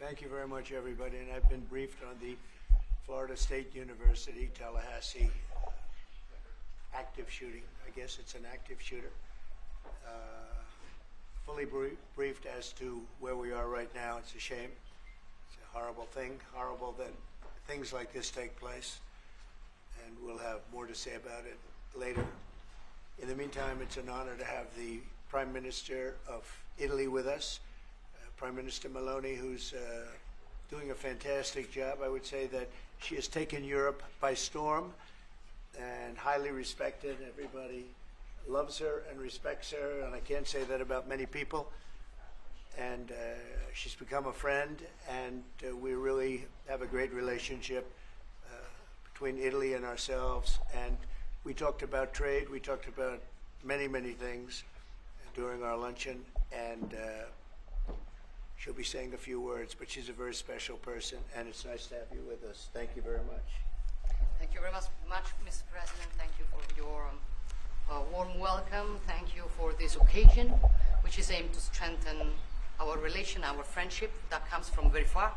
Thank you very much, everybody. And I've been briefed on the Florida State University, Tallahassee active shooting. I guess it's an active shooter. Fully briefed as to where we are right now. It's a shame. It's a horrible thing. Horrible that things like this take place. And we'll have more to say about it later. In the meantime, it's an honor to have the Prime Minister of Italy with us, Prime Minister Meloni, who's doing a fantastic job. I would say that she has taken Europe by storm and highly respected. Everybody loves her and respects her, and I can't say that about many people. And she's become a friend, and we really have a great relationship between Italy and ourselves. And we talked about trade. We talked about many, many things during our luncheon, and she'll be saying a few words, but she's a very special person, and it's nice to have you with us. Thank you very much. Thank you very much, Mr. President. Thank you for your warm welcome. Thank you for this occasion, which is aimed to strengthen our relation, our friendship that comes from very far.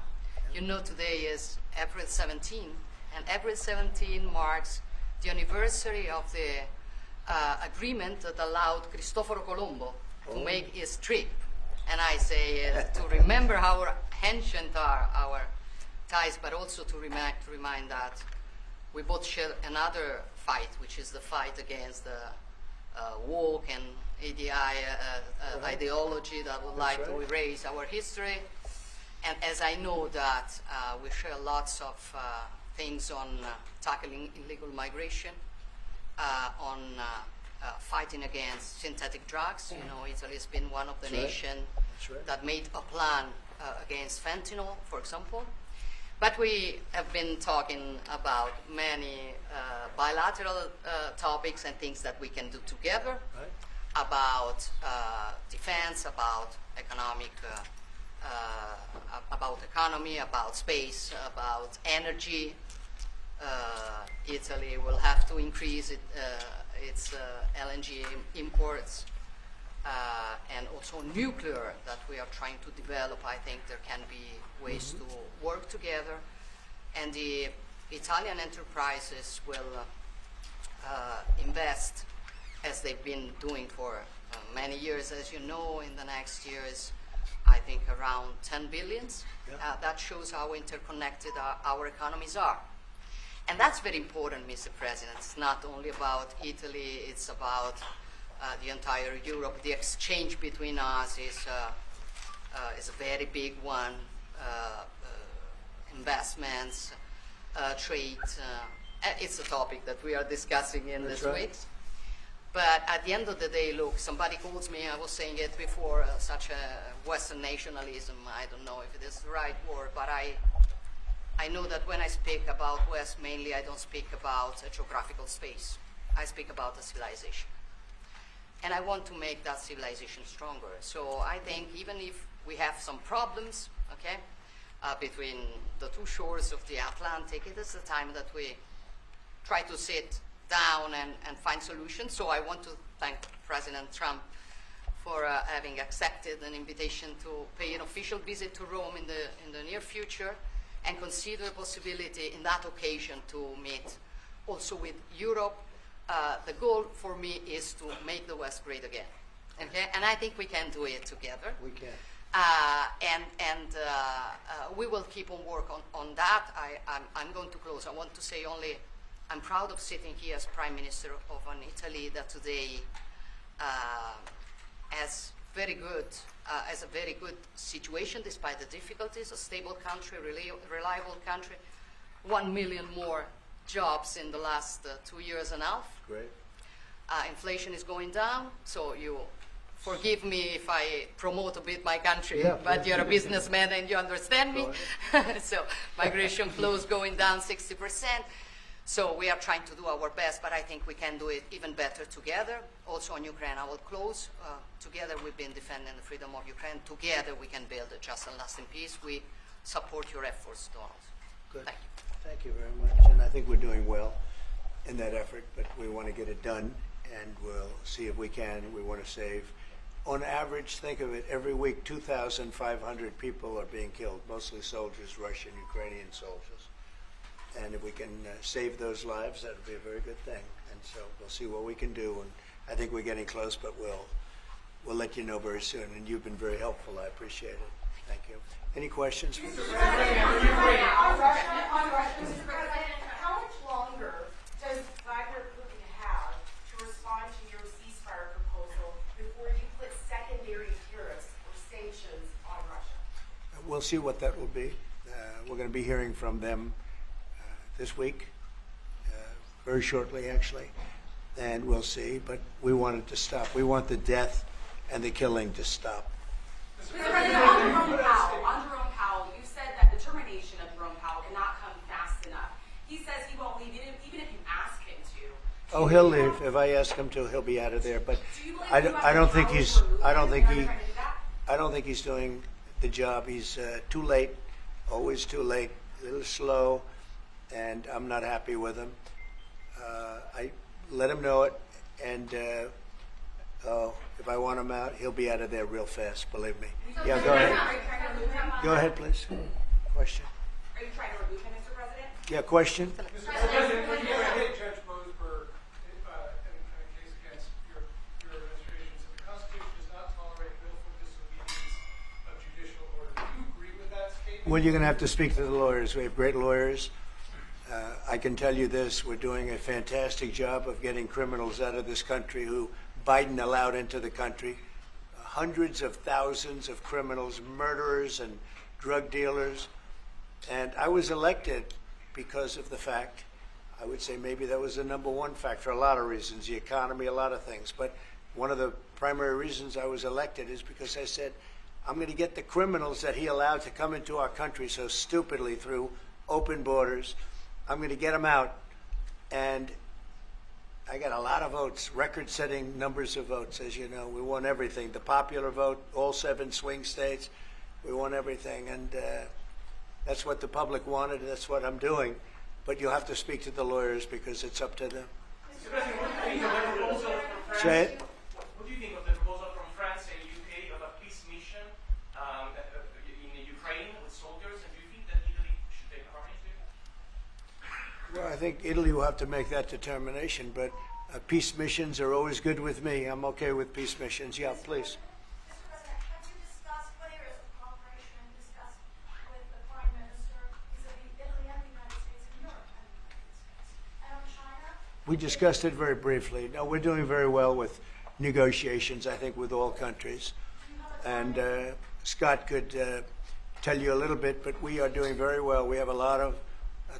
You know, today is April 17, and April 17 marks the anniversary of the agreement that allowed Cristoforo Colombo to make his trip. And I say to remember how ancient are our ties, but also to remind that we both share another fight, which is the fight against the woke and ideology that would like to erase our history. And as I know that we share lots of things on tackling illegal migration, on fighting against synthetic drugs. You know, Italy has been one of the nations that made a plan against fentanyl, for example. But we have been talking about many bilateral topics and things that we can do together, about defense, about economic, about economy, about space, about energy. Italy will have to increase its LNG imports, and also nuclear that we are trying to develop. I think there can be ways to work together, and the Italian enterprises will invest, as they've been doing for many years, as you know, in the next years, I think around 10 billions. That shows how interconnected our economies are. And that's very important, Mr. President. It's not only about Italy, it's about the entire Europe. The exchange between us is a very big one. Investments, trade, it's a topic that we are discussing in this week. But at the end of the day, look, somebody calls me, I was saying it before, such a Western nationalism. I don't know if it is the right word, but I know that when I speak about West, mainly I don't speak about a geographical space. I speak about a civilization. And I want to make that civilization stronger. So I think even if we have some problems, okay, between the two shores of the Atlantic, it is the time that we try to sit down and find solutions. So I want to thank President Trump for having accepted an invitation to pay an official visit to Rome in the near future, and consider the possibility in that occasion to meet also with Europe. The goal for me is to make the West great again. Okay? And I think we can do it together. We can. We will keep on work on that. I'm going to close. I want to say only, I'm proud of sitting here as Prime Minister of an Italy that today has a very good situation despite the difficulties, a stable country, reliable country, 1 million more jobs in the last 2 years and a half. Great. Inflation is going down, so you forgive me if I promote a bit my country, Yeah, but you're a businessman and you understand me. So migration flows going down 60%. So we are trying to do our best, but I think we can do it even better together. Also on Ukraine, I will close. Together we've been defending the freedom of Ukraine. Together we can build a just and lasting peace. We support your efforts, Donald. Good. Thank you. Thank you very much. And I think we're doing well in that effort, but we want to get it done, and we'll see if we can. We want to save on average, think of it, every week 2,500 people are being killed, mostly soldiers, Russian, Ukrainian soldiers. And if we can save those lives, that would be a very good thing. And so we'll see what we can do. And I think we're getting close, but we'll let you know very soon. And you've been very helpful. I appreciate it. Thank you. Any questions? Mr. President, on Russia, Mr. President, how much longer does Vladimir Putin have to respond to your ceasefire proposal before you put secondary tariffs or sanctions on Russia? We'll see what that will be. We're going to be hearing from them this week, very shortly actually, and we'll see. But we want it to stop. We want the death and the killing to stop. Mr. President, on Jerome Powell, you said that the termination of Jerome Powell cannot come fast enough. He says he won't leave, even if you ask him to. Oh, he'll leave. If I ask him to, he'll be out of there. But I don't think he's doing the job. He's too late, always too late, a little slow, and I'm not happy with him. I let him know it, and if I want him out, he'll be out of there real fast, believe me. Yeah, go ahead. Are you trying to remove him? Go ahead, please. Question. Are you trying to remove him, Mr. President? Yeah, question? Mr. President, when you hit Judge Mosberg in a case against your administration, said the Constitution does not tolerate willful disobedience of judicial order. Do you agree with that statement? Well, you're going to have to speak to the lawyers. We have great lawyers. I can tell you this, we're doing a fantastic job of getting criminals out of this country who Biden allowed into the country. Hundreds of thousands of criminals, murderers and drug dealers. And I was elected because of the fact, I would say maybe that was the number one factor, for a lot of reasons, the economy, a lot of things. But one of the primary reasons I was elected is because I said, I'm going to get the criminals that he allowed to come into our country so stupidly through open borders. I'm going to get them out. And I got a lot of votes, record-setting numbers of votes, as you know. We won everything. The popular vote, all 7 swing states, we won everything. And that's what the public wanted, and that's what I'm doing. But you'll have to speak to the lawyers because it's up to them. Mr. President, what do you think of the proposal from France? Say it. What do you think of the proposal from France and UK of a peace mission in Ukraine with soldiers? And do you think that Italy should take part in it? Well, I think Italy will have to make that determination, but peace missions are always good with me. I'm okay with peace missions. Yeah, please. Mr. President, have you discussed what areas of cooperation and discussed with the Prime Minister vis-a-vis Italy and the United States and Europe and the United States? And on China? We discussed it very briefly. No, we're doing very well with negotiations, I think, with all countries. And Scott could tell you a little bit, but we are doing very well. We have a lot of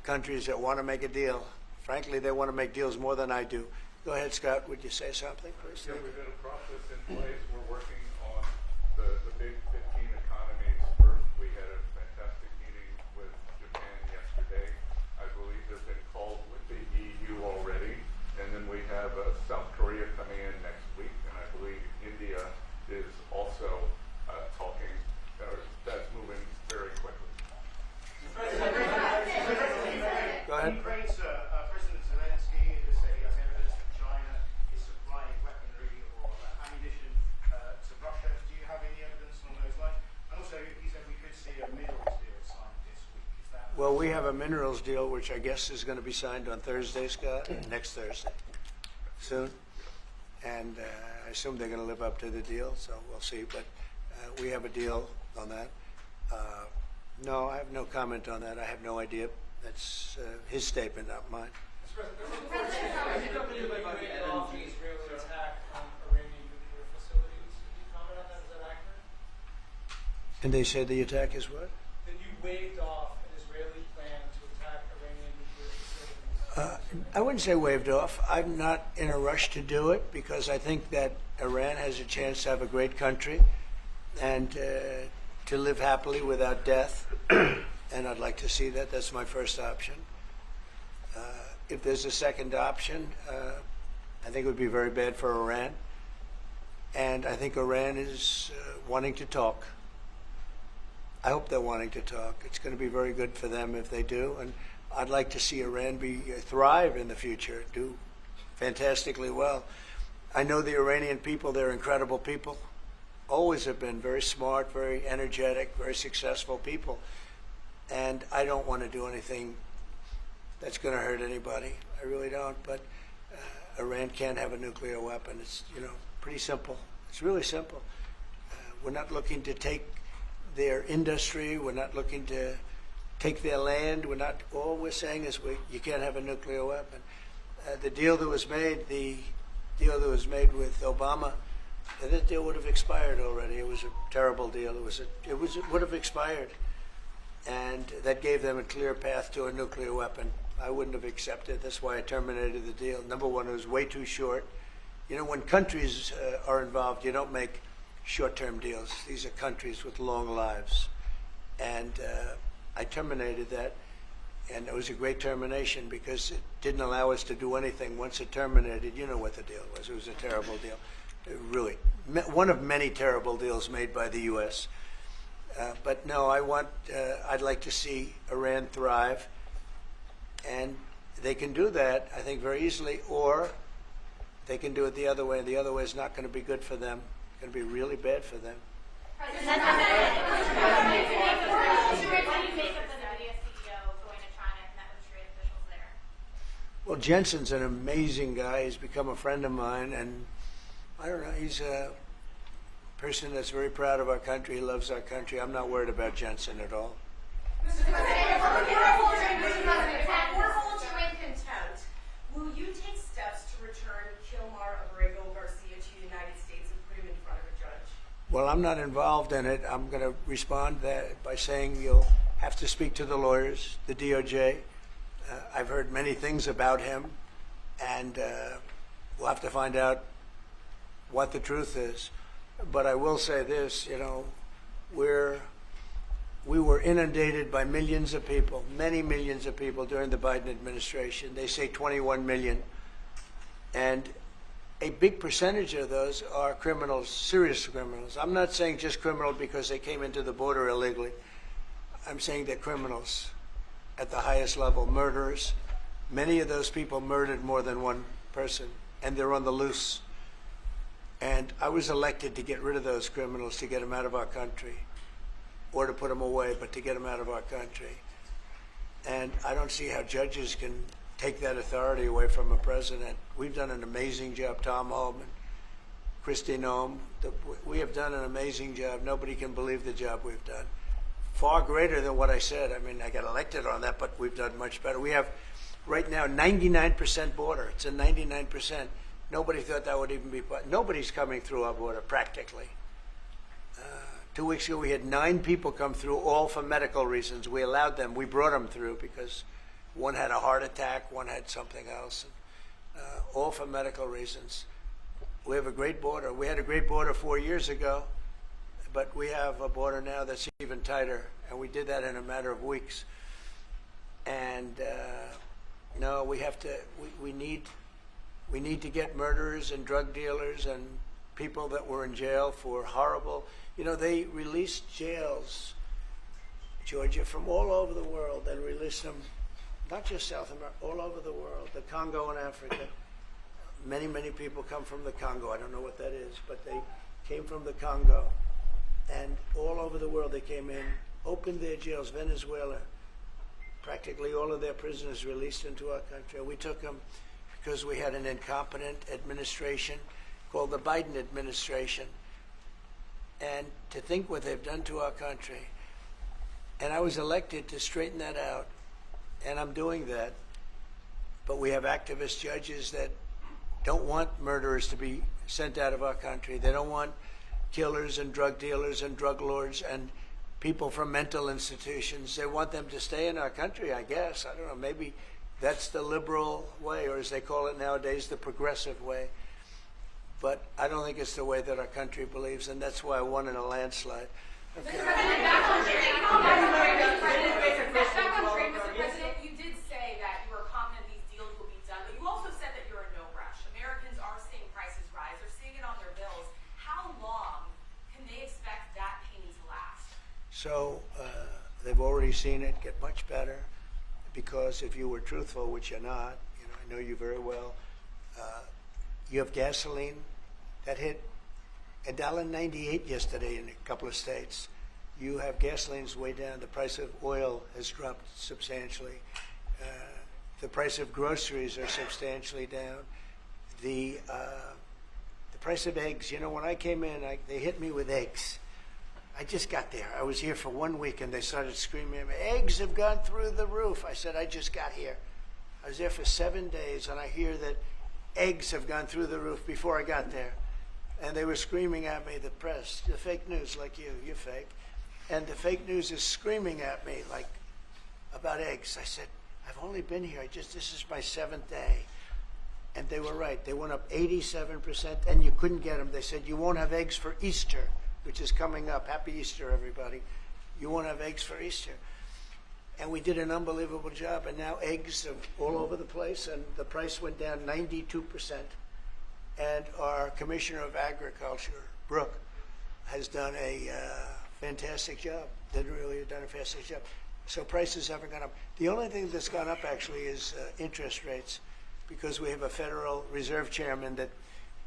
countries that want to make a deal. Frankly, they want to make deals more than I do. Go ahead, Scott. Would you say something first? Yeah, we've got a process in place. We're working on the big 15 economies first. We had a fantastic meeting with Japan yesterday. I believe they've been called with the EU already. And then we have South Korea coming in next week. And I believe India is also talking. That's moving very quickly. Go ahead. Ukraine's President Zelensky has said he has evidence that China is supplying weaponry or ammunition to Russia. Do you have any evidence along those lines? And also, he said we could see a minerals deal signed this week. Is that? Well, we have a minerals deal, which I guess is going to be signed on Thursday, Scott, next Thursday, soon. And I assume they're going to live up to the deal, so we'll see. But we have a deal on that. No, I have no comment on that. I have no idea. That's his statement, not mine. Mr. President, there was a report that off the Israeli attack on Iranian nuclear facilities. Can you comment on that? Is that accurate? And they say the attack is what? That you waved off an Israeli plan to attack Iranian nuclear facilities. I wouldn't say waved off. I'm not in a rush to do it because I think that Iran has a chance to have a great country and to live happily without death. And I'd like to see that. That's my first option. If there's a second option, I think it would be very bad for Iran. And I think Iran is wanting to talk. I hope they're wanting to talk. It's going to be very good for them if they do. And I'd like to see Iran thrive in the future, do fantastically well. I know the Iranian people, they're incredible people. always have been very smart, very energetic, very successful people. And I don't want to do anything that's going to hurt anybody. I really don't. But Iran can't have a nuclear weapon. It's, pretty simple. It's really simple. We're not looking to take their industry. We're not looking to take their land. All we're saying is you can't have a nuclear weapon. The deal that was made with Obama, that deal would have expired already. It was a terrible deal. It would have expired, and that gave them a clear path to a nuclear weapon. I wouldn't have accepted. That's why I terminated the deal. Number one, it was way too short. When countries are involved, you don't make short-term deals. These are countries with long lives, and I terminated that. And it was a great termination because it didn't allow us to do anything. Once it terminated, you know what the deal was. It was a terrible deal. Really, one of many terrible deals made by the U.S. But no, I'd like to see Iran thrive. And they can do that, I think, very easily, or they can do it the other way. And the other way is not going to be good for them. It's going to be really bad for them. President, what do you make of the Nvidia CEO going to China and met with trade officials there? Well, Jensen's an amazing guy. He's become a friend of mine, and I don't know, he's a person that's very proud of our country. He loves our country. I'm not worried about Jensen at all. Mr. President, if we're holding you in contempt, will you take steps to return Kilmar Abrego Garcia to the United States and put him in front of a judge? Well, I'm not involved in it. I'm going to respond by saying you'll have to speak to the lawyers, the DOJ. I've heard many things about him, and we'll have to find out what the truth is. But I will say this, we were inundated by millions of people, many millions of people during the Biden administration. They say 21 million. And a big percentage of those are criminals, serious criminals. I'm not saying just criminal because they came into the border illegally. I'm saying they're criminals at the highest level, murderers. Many of those people murdered more than one person, and they're on the loose. And I was elected to get rid of those criminals, to get them out of our country, or to put them away, but to get them out of our country. And I don't see how judges can take that authority away from a president. We've done an amazing job, Tom Homan, Kristi Noem. We have done an amazing job. Nobody can believe the job we've done. Far greater than what I said. I mean, I got elected on that, but we've done much better. We have right now 99% border. It's a 99%. Nobody thought that would even be, nobody's coming through our border practically. 2 weeks ago, we had 9 people come through, all for medical reasons. We allowed them. We brought them through because one had a heart attack, one had something else, all for medical reasons. We have a great border. We had a great border 4 years ago, but we have a border now that's even tighter, and we did that in a matter of weeks. And no, we have to. We need to get murderers and drug dealers and people that were in jail for horrible. They released jails, Georgia, from all over the world. They released them, not just South America, all over the world, the Congo and Africa. Many, many people come from the Congo. I don't know what that is, but they came from the Congo. And all over the world they came in, opened their jails. Venezuela, practically all of their prisoners released into our country. We took them because we had an incompetent administration called the Biden administration. And to think what they've done to our country. And I was elected to straighten that out, and I'm doing that. But we have activist judges that don't want murderers to be sent out of our country. They don't want killers and drug dealers and drug lords and people from mental institutions. They want them to stay in our country, I guess. I don't know, maybe that's the liberal way, or as they call it nowadays, the progressive way. But I don't think it's the way that our country believes, and that's why I won in a landslide. Okay. Back on trade, Mr. President, you did say that you are confident these deals will be done, but you also said that you're in no rush. Americans are seeing prices rise. They're seeing it on their bills. How long can they expect that pain to last? So they've already seen it get much better, because if you were truthful, which you're not, I know you very well, you have gasoline that hit $1.98 yesterday in a couple of states. You have gasoline's way down. The price of oil has dropped substantially. The price of groceries are substantially down. The price of eggs. You know, when I came in, they hit me with eggs. I just got there. I was here for 1 week, and they started screaming at me, eggs have gone through the roof. I said, I just got here. I was there for 7 days, and I hear that eggs have gone through the roof before I got there. And they were screaming at me, the press, the fake news like you're fake. And the fake news is screaming at me like about eggs. I said, I've only been here, this is my 7th day. And they were right. They went up 87%, and you couldn't get them. They said, you won't have eggs for Easter, which is coming up. Happy Easter, everybody. You won't have eggs for Easter. And we did an unbelievable job, and now eggs are all over the place, and the price went down 92%. And our Commissioner of Agriculture, Brooke, has done a fantastic job. They really have done a fantastic job. So prices haven't gone up. The only thing that's gone up, actually, is interest rates, because we have a Federal Reserve Chairman that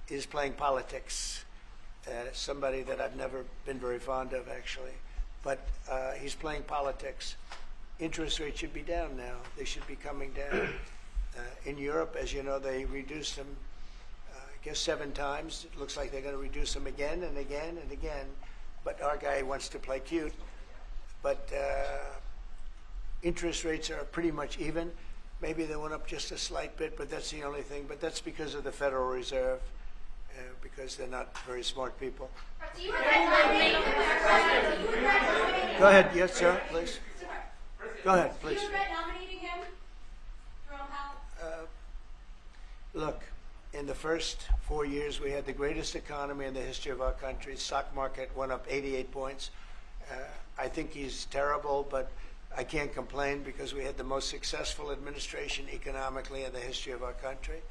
is playing politics. Somebody that I've never been very fond of, actually. But he's playing politics. Interest rates should be down now. They should be coming down. In Europe, as you know, they reduced them, I guess 7 times. It looks like they're going to reduce them again and again and again. But our guy wants to play cute. But interest rates are pretty much even. Maybe they went up just a slight bit, but that's the only thing. But that's because of the Federal Reserve, because they're not very smart people. Do you regret Go ahead. Yes, sir, please. Go ahead, please. Do you regret nominating him, Jerome Powell? Look, in the first 4 years, we had the greatest economy in the history of our country. Stock market went up 88 points. I think he's terrible, but I can't complain because we had the most successful administration economically in the history of our country.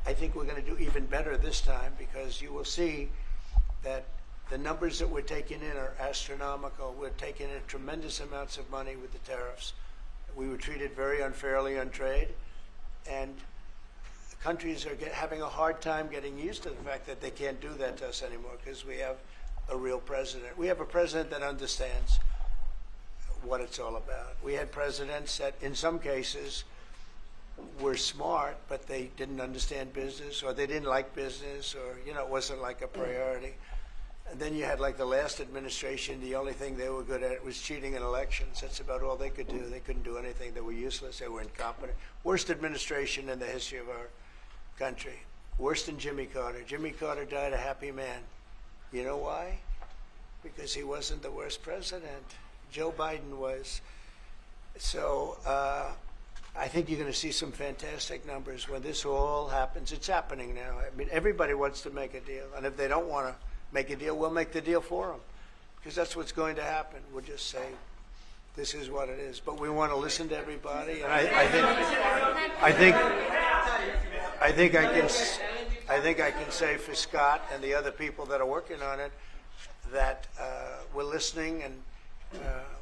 I think we're going to do even better this time because you will see that the numbers that we're taking in are astronomical. We're taking in tremendous amounts of money with the tariffs. We were treated very unfairly on trade, and countries are having a hard time getting used to the fact that they can't do that to us anymore because we have a real president. We have a president that understands what it's all about. We had presidents that, in some cases, were smart, but they didn't understand business, or they didn't like business, or it wasn't like a priority. And then you had like the last administration, the only thing they were good at was cheating in elections. That's about all they could do. They couldn't do anything. They were useless. They were incompetent. Worst administration in the history of our country. Worse than Jimmy Carter. Jimmy Carter died a happy man. You know why? Because he wasn't the worst president. Joe Biden was. So I think you're going to see some fantastic numbers when this all happens. It's happening now. I mean, everybody wants to make a deal. And if they don't want to make a deal, we'll make the deal for them. Because that's what's going to happen. We'll just say, this is what it is. But we want to listen to everybody. And I think I can say for Scott and the other people that are working on it that we're listening and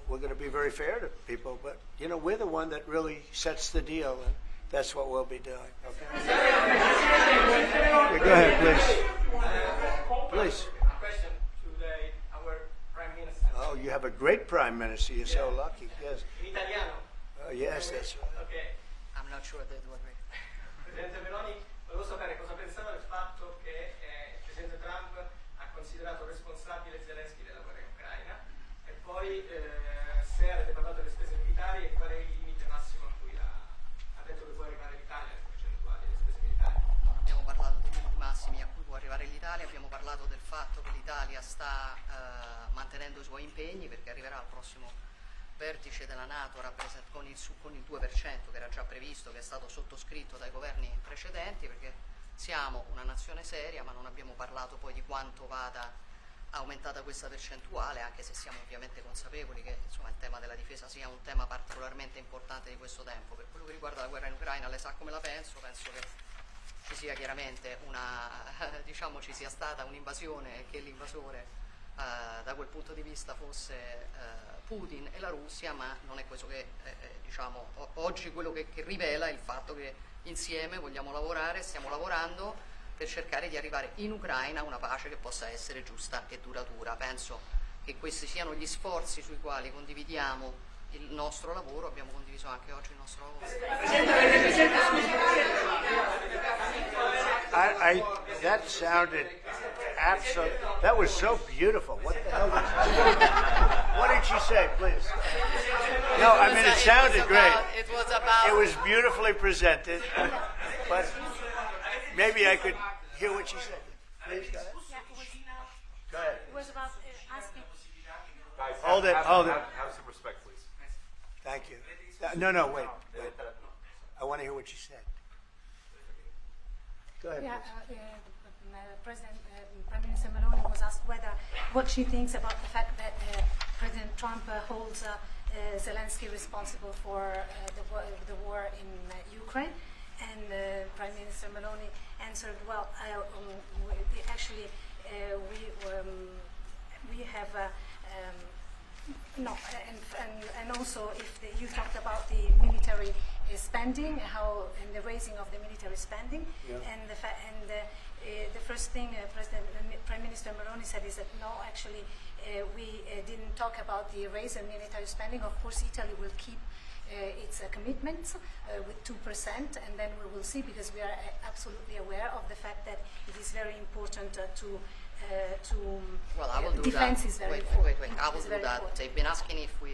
we're going to be very fair to people. But, we're the one that really sets the deal, and that's what we'll be doing. Okay? Yeah, go ahead, please. Please. A question to our Prime Minister. Oh, you have a great Prime Minister. You're so lucky. Yes. In italiano? Oh, yes, that's right. Ok. I'm not sure that would be. Presidente Meloni, volevo sapere cosa pensava del fatto che il Presidente Trump ha considerato responsabile Zelensky della guerra in Ucraina e poi se avete parlato delle spese militari e qual è il limite massimo a cui ha detto che può arrivare l'Italia, le percentuali delle spese militari. Non abbiamo parlato dei limiti massimi a cui può arrivare l'Italia, abbiamo parlato del fatto che l'Italia sta mantenendo i suoi impegni perché arriverà al prossimo vertice della NATO con il 2% che era già previsto, che è stato sottoscritto dai governi precedenti, perché siamo una nazione seria, ma non abbiamo parlato poi di quanto vada aumentata questa percentuale, anche se siamo ovviamente consapevoli che il tema della difesa sia un tema particolarmente importante di questo tempo. Per quello che riguarda la guerra in Ucraina, lei sa come la penso che ci sia chiaramente ci sia stata un'invasione e che l'invasore da quel punto di vista fosse Putin e la Russia, ma non è questo che oggi quello che rivela è il fatto che insieme vogliamo lavorare, stiamo lavorando per cercare di arrivare in Ucraina a una pace che possa essere giusta e duratura. Penso che questi siano gli sforzi sui quali condividiamo il nostro lavoro, abbiamo condiviso anche oggi il nostro lavoro. That sounded absolutely. That was so beautiful. What the hell? What did she say, please? No, I mean it sounded great. It was about. It was beautifully presented, but maybe I could hear what she said. Please go ahead. Go ahead. It was about asking. Guys, Hold it, hold it. Have some respect, please. Thank you. No, wait. I want to hear what she said. Go ahead. Yeah, please. Prime Minister Meloni was asked what she thinks about the fact that President Trump holds Zelensky responsible for the war in Ukraine, and Prime Minister Meloni answered, "Well, actually, we have." No, and also you talked about the military spending, how and the raising of the military spending, Yeah. and the first thing Prime Minister Meloni said is that no, actually we didn't talk about the raise in military spending. Of course, Italy will keep its commitments with 2%, and then we will see, because we are absolutely aware of the fact that it is very important to Well, I will do defense that. is very wait. important. I will It's do very that. important. They've been asking if we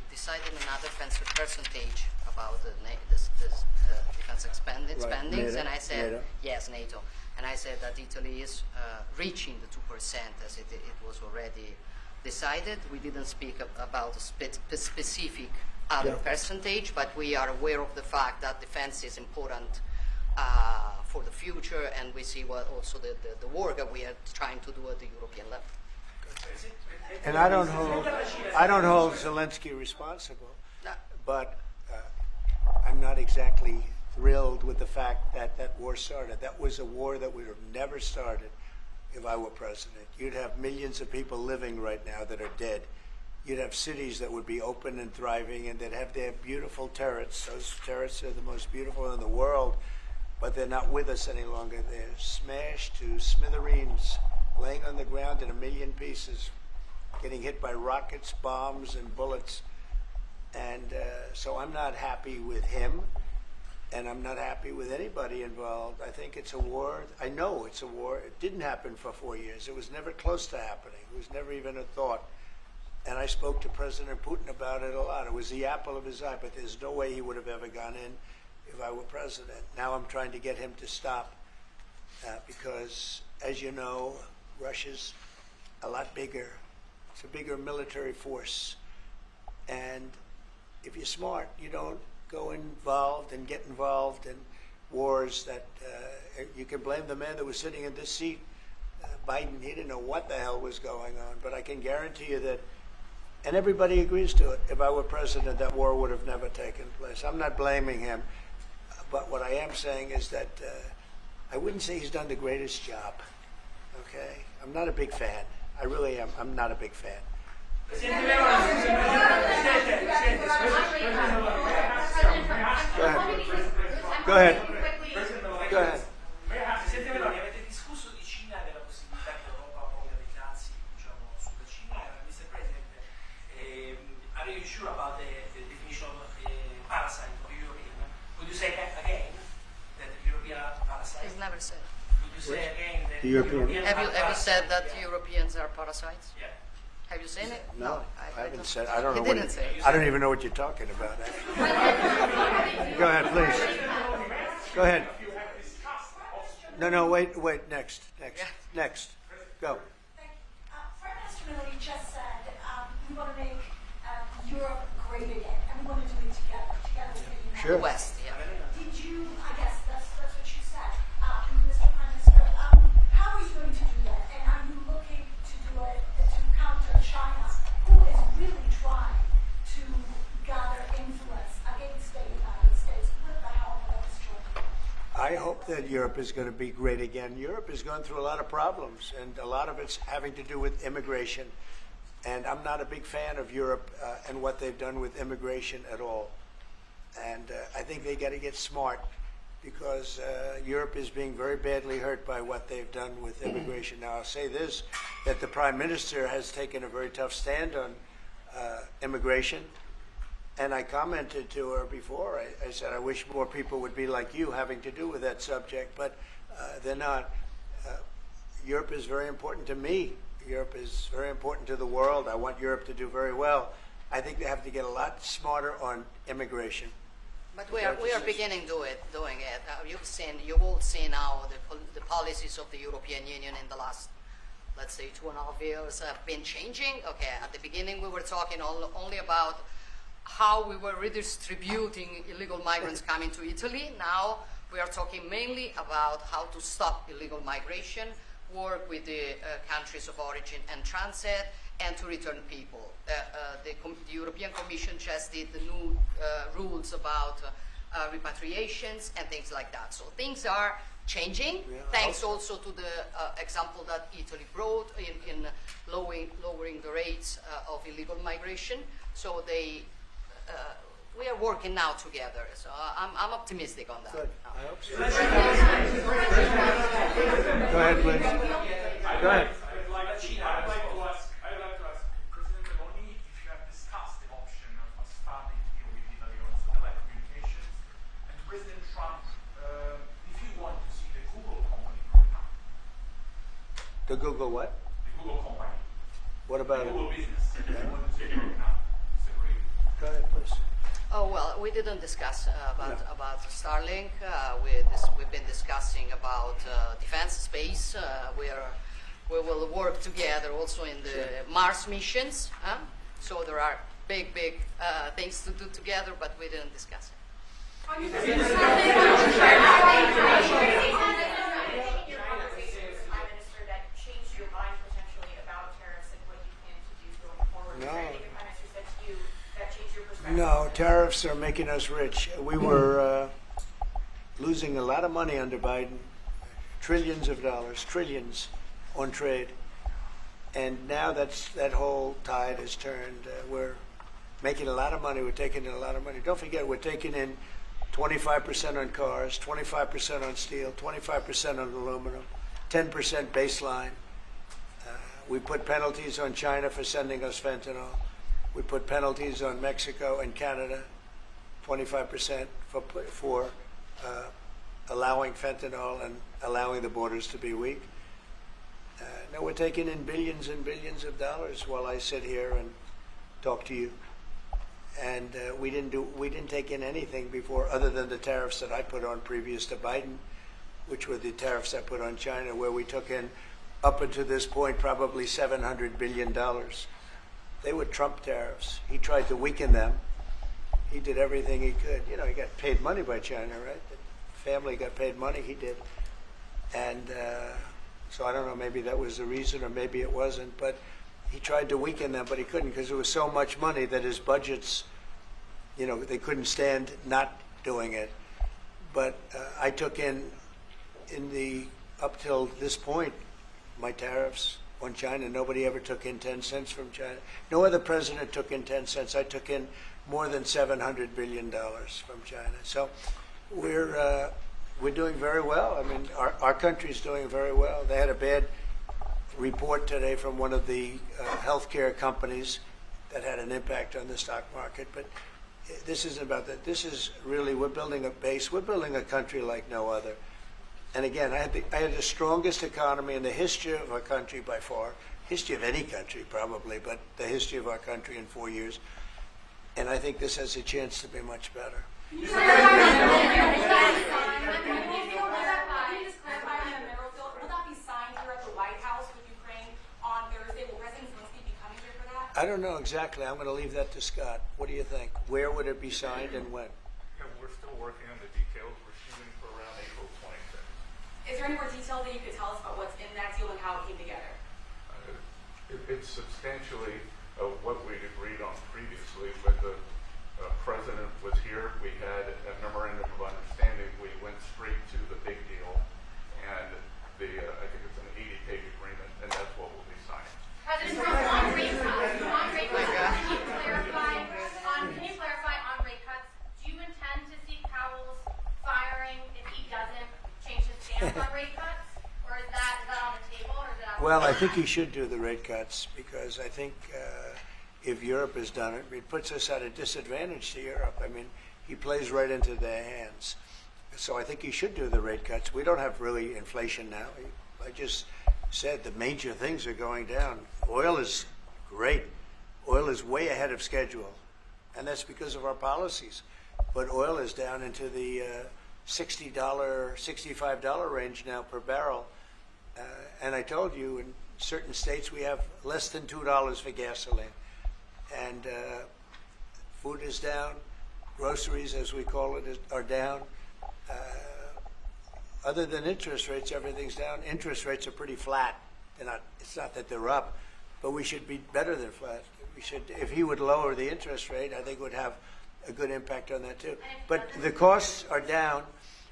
decided another percentage about the defense spendings, NATO, and I said NATO. yes, NATO, and I said that Italy is reaching the 2% as it was already decided. We didn't speak about a specific other Yeah. percentage, but we are aware of the fact that defense is important for the future, and we see what also the work that we are trying to do at the European level. And I don't hold Zelensky responsible, No. but I'm not exactly thrilled with the fact that that war started. That was a war that would have never started if I were president. You'd have millions of people living right now that are dead. You'd have cities that would be open and thriving, and they'd have their beautiful turrets. Those turrets are the most beautiful in the world, but they're not with us any longer. They're smashed to smithereens, laying on the ground in a million pieces, getting hit by rockets, bombs, and bullets. And so I'm not happy with him, and I'm not happy with anybody involved. I think it's a war. I know it's a war. It didn't happen for 4 years. It was never close to happening. It was never even a thought. And I spoke to President Putin about it a lot. It was the apple of his eye, but there's no way he would have ever gone in if I were president. Now I'm trying to get him to stop because, as you know, Russia's a lot bigger. It's a bigger military force. And if you're smart, you don't go involved and get involved in wars that you can blame the man that was sitting in this seat. Biden, he didn't know what the hell was going on. But I can guarantee you that, and everybody agrees to it, if I were president, that war would have never taken place. I'm not blaming him. But what I am saying is that I wouldn't say he's done the greatest job. Okay? I'm not a big fan. I really am. I'm not a big fan. Go ahead. Go ahead. Presidente Meloni, avete discusso di Cina e della possibilità che l'Europa ponga dei dazi, diciamo, sulla Cina. Mr. President, are you sure about the definition of parasite of European? Would you say again that European are parasites? He's never said. Would you say again that The European- Have you are said that parasites? Europeans are parasites? Yeah. Have you seen it? No, I haven't don't- said. I don't He know. didn't say it. I don't even know what you're talking about. Go ahead, please. Go ahead. No, wait. Next. Go. Thank you. Prime Minister Meloni just said we want to make Europe great again, and we want to do it together with the United Sure. West, yeah. Did you? I guess that's what you said, Mr. Prime Minister. How are you going to do that? And are you looking to do it to counter China, who is really trying to gather influence against the United States with the help of Australia? I hope that Europe is going to be great again. Europe is going through a lot of problems, and a lot of it's having to do with immigration. And I'm not a big fan of Europe and what they've done with immigration at all. And I think they got to get smart because Europe is being very badly hurt by what they've done with immigration. Now, I'll say this, that the Prime Minister has taken a very tough stand on immigration. And I commented to her before, I said, I wish more people would be like you having to do with that subject, but they're not. Europe is very important to me. Europe is very important to the world. I want Europe to do very well. I think they have to get a lot smarter on immigration. But we are beginning doing it. You've all seen now the policies of the European Union in the last, let's say, 2.5 years have been changing. Okay, at the beginning we were talking only about how we were redistributing illegal migrants coming to Italy. Now we are talking mainly about how to stop illegal migration, work with the countries of origin and transit, and to return people. The European Commission just did the new rules about repatriations and things like that. So things are changing, thanks also to the example that Italy brought in lowering the rates of illegal migration. So we are working now together. So I'm optimistic on that. Good. I hope so. Go ahead, please. Go ahead. I'd like to ask President Meloni if you have discussed the option of starting deal with Italy on satellite communications, and President Trump, if you want to see the Google company growing up. The Google what? The Google company. What about the it? Google business. If you want to see it growing up. Separate. Go ahead, please. Oh, well, we didn't discuss about Starlink. We've been discussing about defense space. We will work together also in the Mars missions. So there are big things to do together, but we didn't discuss it. Your conversation with the Prime Minister that changed your mind potentially about tariffs and what you plan to do going forward? No. Is there anything the Prime Minister said to you that changed your perspective? No, tariffs are making us rich. We were losing a lot of money under Biden, trillions of dollars, trillions on trade. And now that whole tide has turned. We're making a lot of money. We're taking in a lot of money. Don't forget, we're taking in 25% on cars, 25% on steel, 25% on aluminum, 10% baseline. We put penalties on China for sending us fentanyl. We put penalties on Mexico and Canada, 25% for allowing fentanyl and allowing the borders to be weak. Now we're taking in billions and billions of dollars while I sit here and talk to you. And we didn't take in anything before, other than the tariffs that I put on previous to Biden, which were the tariffs I put on China, where we took in, up until this point, probably $700 billion. They were Trump tariffs. He tried to weaken them. He did everything he could. You know, he got paid money by China, right? The family got paid money. He did. And so I don't know, maybe that was the reason or maybe it wasn't. But he tried to weaken them, but he couldn't, because there was so much money that his budgets, you know, they couldn't stand not doing it. But I took in the, up till this point, my tariffs on China. Nobody ever took in 10 cents from China. No other president took in 10 cents. I took in more than $700 billion from China. So we're doing very well. I mean, our country's doing very well. They had a bad report today from one of the healthcare companies that had an impact on the stock market. But this isn't about that. This is really, we're building a base. We're building a country like no other. And again, I had the strongest economy in the history of our country by far, history of any country probably, but the history of our country in 4 years. And I think this has a chance to be much better. Can you just clarify on the mineral deal? Will that be signed here at the White House with Ukraine on Thursday? Will President Zelensky be coming here for that? I don't know exactly. I'm going to leave that to Scott. What do you think? Where would it be signed and when? Yeah, we're still working on the details. We're shooting for around April 26th. Is there any more detail that you could tell us about what's in that deal and how it came together? It's substantially what we'd agreed on previously. When the president was here, we had a memorandum of understanding. We went straight to the big deal, and I think it's an 80-page agreement, and that's what will be signed. President Trump, on rate cuts, can you clarify on rate cuts? Do you intend to seek Powell's firing if he stance on rate cuts, or is that on the table, or is it on? Well, I think he should do the rate cuts because I think if Europe has done it, it puts us at a disadvantage to Europe. I mean, he plays right into their hands. So I think he should do the rate cuts. We don't have really inflation now. I just said the major things are going down. Oil is great. Oil is way ahead of schedule, and that's because of our policies. But oil is down into the $60, $65 range now per barrel. And I told you, in certain states we have less than $2 for gasoline. And food is down. Groceries, as we call it, are down. Other than interest rates, everything's down. Interest rates are pretty flat. They're not. It's not that they're up, but we should be better than flat. We should. If he would lower the interest rate, I think it would have a good impact on that too. But the costs are down.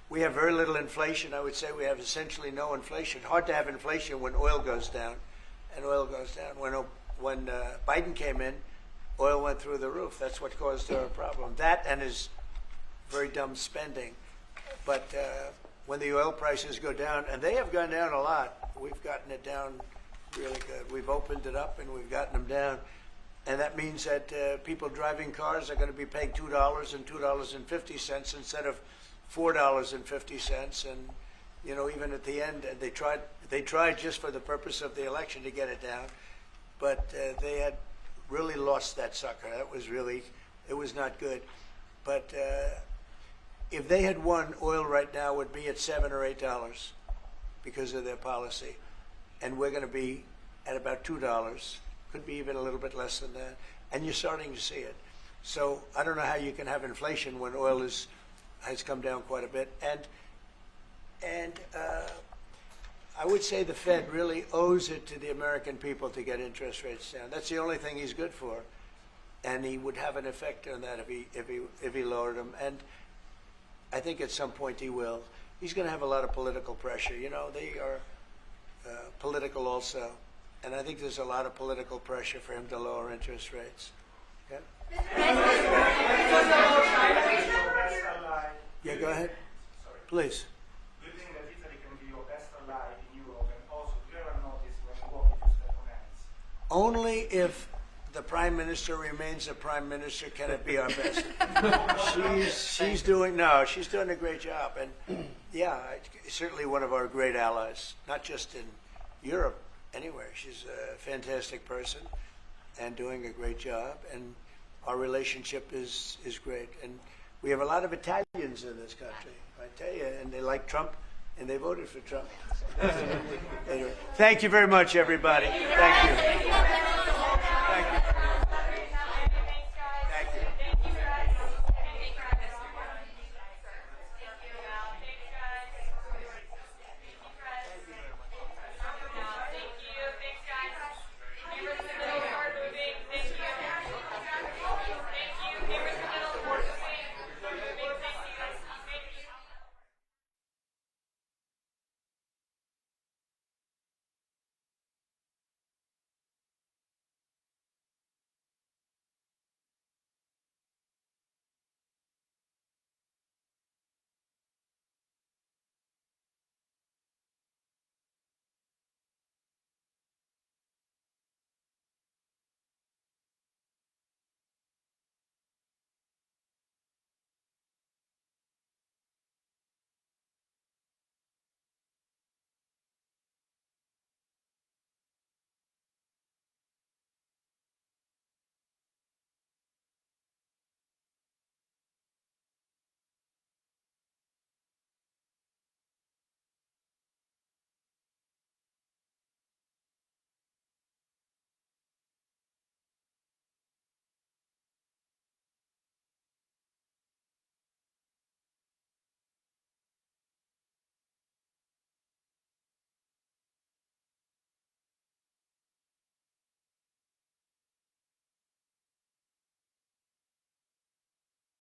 We have very little inflation. I would say we have essentially no inflation. Hard to have inflation when oil goes down, and oil goes down. When Biden came in, oil went through the roof. That's what caused our problem. That and his very dumb spending. But when the oil prices go down, and they have gone down a lot, we've gotten it down really good. We've opened it up and we've gotten them down. And that means that people driving cars are going to be paying $2 and $2.50 instead of $4.50. And, you know, even at the end, they tried just for the purpose of the election to get it down. But they had really lost that sucker. It was not good. But if they had won, oil right now would be at $7 or $8 because of their policy. And we're going to be at about $2. Could be even a little bit less than that. And you're starting to see it. So I don't know how you can have inflation when oil has come down quite a bit. And I would say the Fed really owes it to the American people to get interest rates down. That's the only thing he's good for. And he would have an effect on that if he lowered them. And I think at some point he will. He's going to have a lot of political pressure. You know, they are political also. And I think there's a lot of political pressure for him to lower interest rates. Okay? Yeah, go ahead. Sorry. Please. Do you think that Italy can be your best ally in Europe? And also, do you ever notice when you walk into step on hands? Only if the prime minister remains a prime minister can it be our best. she's doing a great job, and yeah, certainly one of our great allies, not just in Europe, anywhere. She's a fantastic person and doing a great job, and our relationship is great. And we have a lot of Italians in this country, I tell you, and they like Trump, and they voted for Trump. Anyway, thank you very much, everybody. Thank you.